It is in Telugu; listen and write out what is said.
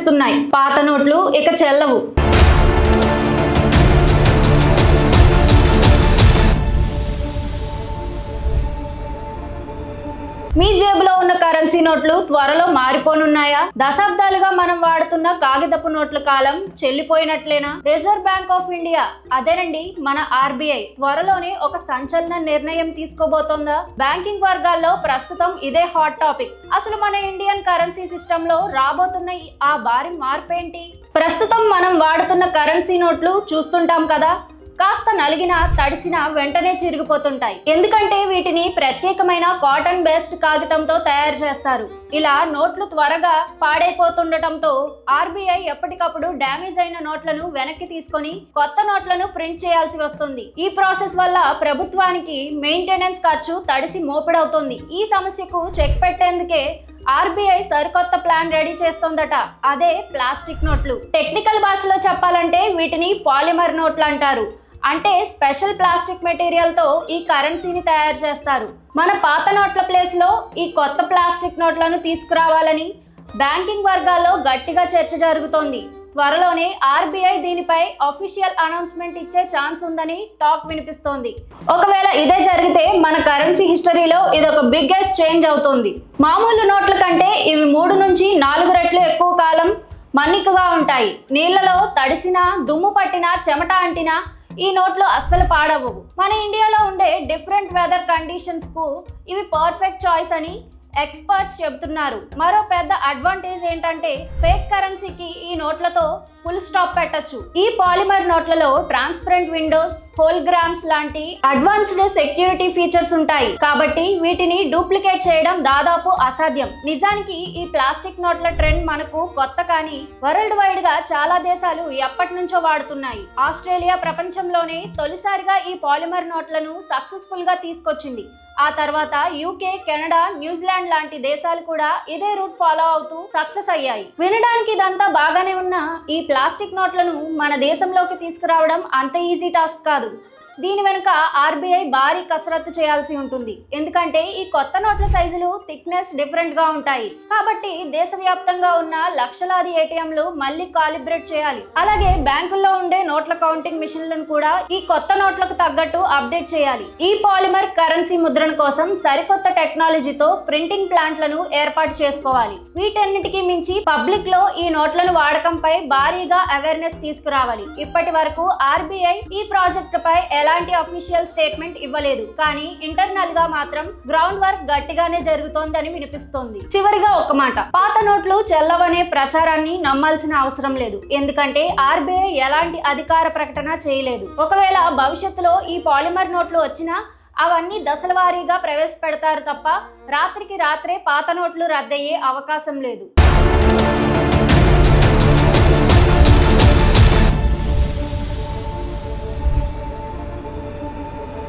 వచ్చేస్తున్నాయి. పాత నోట్లు ఇక చెల్లవు. మీ జేబులో ఉన్న కరెన్సీ నోట్లు త్వరలో మారిపోనున్నాయా? దశాబ్దాలుగా మనం వాడుతున్న కాగితపు నోట్ల కాలం చెల్లిపోయినట్లేనా? రిజర్వ్ బ్యాంక్ ఆఫ్ ఇండియా, అదేనండి మన ఆర్బీఐ, త్వరలోనే ఒక సంచలన నిర్ణయం తీసుకోబోతోందా? బ్యాంకింగ్ వర్గాల్లో ప్రస్తుతం ఇదే హాట్ టాపిక్. అసలు మన ఇండియన్ కరెన్సీ సిస్టమ్ లో రాబోతున్న ఆ భారీ మార్పేంటి? ప్రస్తుతం మనం వాడుతున్న కరెన్సీ నోట్లు చూస్తుంటాం కదా, కాస్త నలిగినా తడిసినా వెంటనే చిరిగిపోతుంటాయి. ఎందుకంటే వీటిని ప్రత్యేకమైన కాటన్ బేస్డ్ కాగితంతో తయారు చేస్తారు. ఇలా నోట్లు త్వరగా పాడైపోతుండటంతో ఆర్బీఐ ఎప్పటికప్పుడు డ్యామేజ్ అయిన నోట్లను వెనక్కి తీసుకొని కొత్త నోట్లను ప్రింట్ చేయాల్సి వస్తుంది. ఈ ప్రాసెస్ వల్ల ప్రభుత్వానికి మెయింటెనెన్స్ ఖర్చు తడిసి మోపెడవుతుంది. ఈ సమస్యకు చెక్ పెట్టేందుకే ఆర్బీఐ సరికొత్త ప్లాన్ రెడీ చేస్తోందట. అదే ప్లాస్టిక్ నోట్లు. టెక్నికల్ భాషలో చెప్పాలంటే వీటిని పాలిమర్ నోట్లు అంటారు. అంటే స్పెషల్ ప్లాస్టిక్ మెటీరియల్ తో ఈ కరెన్సీని తయారు చేస్తారు. మన పాత నోట్ల ప్లేస్ లో ఈ కొత్త ప్లాస్టిక్ నోట్లను తీసుకురావాలని బ్యాంకింగ్ వర్గాల్లో గట్టిగా చర్చ జరుగుతోంది. త్వరలోనే ఆర్బీఐ దీనిపై అఫీషియల్ అనౌన్స్మెంట్ ఇచ్చే ఛాన్స్ ఉందని టాక్ వినిపిస్తోంది. ఒకవేళ ఇదే జరిగితే మన కరెన్సీ హిస్టరీలో ఇదొక బిగ్గెస్ట్ చేంజ్ అవుతుంది. మామూలు నోట్ల కంటే ఇవి 3 నుంచి 4 రెట్లు ఎక్కువ కాలం మన్నికగా ఉంటాయి. నీళ్లలో తడిసినా, దుమ్ము పట్టినా, చెమట అంటినా ఈ నోట్లు అస్సలు పాడవవు. మన ఇండియాలో ఉండే డిఫరెంట్ వెదర్ కండిషన్స్ కు ఇవి పర్ఫెక్ట్ చాయిస్ అని ఎక్స్పర్ట్స్ చెబుతున్నారు. మరో పెద్ద అడ్వాంటేజ్ ఏంటంటే ఫేక్ కరెన్సీకి ఈ నోట్లతో ఫుల్ స్టాప్ పెట్టొచ్చు. ఈ పాలిమర్ నోట్లలో ట్రాన్స్పరెంట్ విండోస్, హోల్గ్రామ్స్ లాంటి అడ్వాన్స్డ్ సెక్యూరిటీ ఫీచర్స్ ఉంటాయి. కాబట్టి వీటిని డూప్లికేట్ చేయడం దాదాపు అసాధ్యం. నిజానికి ఈ ప్లాస్టిక్ నోట్ల ట్రెండ్ మనకు కొత్త, కానీ వరల్డ్ వైడ్ గా చాలా దేశాలు ఎప్పటి నుంచో వాడుతున్నాయి. ఆస్ట్రేలియా ప్రపంచంలోనే తొలిసారిగా ఈ పాలిమర్ నోట్లను సక్సెస్ఫుల్ గా తీసుకొచ్చింది. ఆ తర్వాత యూకే, కెనడా, న్యూజిలాండ్ లాంటి దేశాలు కూడా ఇదే రూట్ ఫాలో అవుతూ సక్సెస్ అయ్యాయి. వినడానికి ఇదంతా బాగానే ఉన్నా ఈ ప్లాస్టిక్ నోట్లను మన దేశంలోకి తీసుకురావడం అంత ఈజీ టాస్క్ కాదు. దీని వెనుక ఆర్బీఐ భారీ కసరత్తు చేయాల్సి ఉంటుంది. ఎందుకంటే ఈ కొత్త నోట్ల సైజులు, థిక్నెస్ డిఫరెంట్ గా ఉంటాయి. కాబట్టి దేశవ్యాప్తంగా ఉన్న లక్షలాది ఏటీఎంలు మళ్ళీ కాలిబ్రేట్ చేయాలి. అలాగే బ్యాంకుల్లో ఉండే నోట్ల కౌంటింగ్ మిషన్లను కూడా ఈ కొత్త నోట్లకు తగ్గట్టు అప్డేట్ చేయాలి. ఈ పాలిమర్ కరెన్సీ ముద్రణ కోసం సరికొత్త టెక్నాలజీతో ప్రింటింగ్ ప్లాంట్లను ఏర్పాటు చేసుకోవాలి. వీటన్నిటికీ మించి పబ్లిక్ లో ఈ నోట్లను వాడకంపై భారీగా అవేర్నెస్ తీసుకురావాలి. ఇప్పటి వరకు ఆర్బీఐ ఈ ప్రాజెక్టు పై ఎలాంటి అఫీషియల్ స్టేట్మెంట్ ఇవ్వలేదు. కానీ ఇంటర్నల్ గా మాత్రం గ్రౌండ్ వర్క్ గట్టిగానే జరుగుతోందని వినిపిస్తోంది. చివరిగా ఒక మాట, పాత నోట్లు చెల్లవనే ప్రచారాన్ని నమ్మాల్సిన అవసరం లేదు. ఎందుకంటే ఆర్బీఐ ఎలాంటి అధికార ప్రకటన చేయలేదు. ఒకవేళ భవిష్యత్తులో ఈ పాలిమర్ నోట్లు వచ్చినా అవన్నీ దశల వారీగా ప్రవేశపెడతారు తప్ప రాత్రికి రాత్రే పాత నోట్లు రద్దయ్యే అవకాశం లేదు.